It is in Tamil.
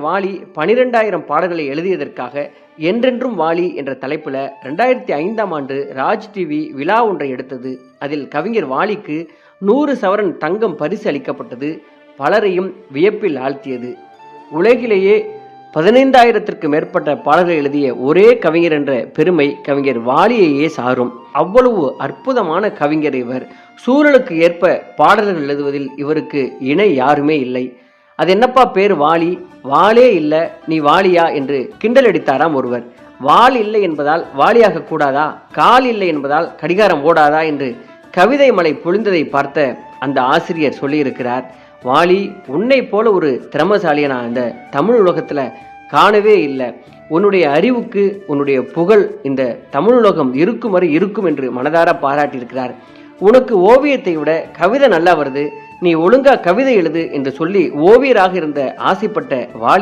வாலி 12,000 பாடல்களை எழுதியதற்காக என்றென்றும் வாலி என்ற தலைப்பில் 2005ஆம் ஆண்டு ராஜ் டிவி விழா ஒன்றை எடுத்தது. அதில் கவிஞர் வாலிக்கு 100 சவரன் தங்கம் பரிசு அளிக்கப்பட்டது. பலரையும் வியப்பில் ஆழ்த்தியது. உலகிலேயே 15,000த்திற்கு மேற்பட்ட பாடல்கள் எழுதிய ஒரே கவிஞர் என்ற பெருமை கவிஞர் வாலியையே சாரும். அவ்வளவு அற்புதமான கவிஞர் இவர். சூழலுக்கு ஏற்ப பாடல்கள் எழுதுவதில் இவருக்கு இணை யாருமே இல்லை. அது என்னப்பா பேர் வாலி, வாளே இல்லை நீ வாலியா என்று கிண்டல் அடித்தாராம் ஒருவர். வால் இல்லை என்பதால் வாலியாக கூடாதா, கால் இல்லை என்பதால் கடிகாரம் ஓடாதா என்று கவிதை மழை பொழிந்ததை பார்த்த அந்த ஆசிரியர் சொல்லியிருக்கிறார். வாலி, உன்னை போல ஒரு திறமசாலியை நான் இந்த தமிழ் உலகத்தில் காணவே இல்லை. உன்னுடைய அறிவுக்கு உன்னுடைய புகழ் இந்த தமிழ் உலகம் இருக்கும் வரை இருக்கும் என்று மனதார பாராட்டியிருக்கிறார். உனக்கு ஓவியத்தை விட கவிதை நல்லா வருது, நீ ஒழுங்கா கவிதை எழுது என்று சொல்லி ஓவியராக இருந்த ஆசைப்பட்ட வாலி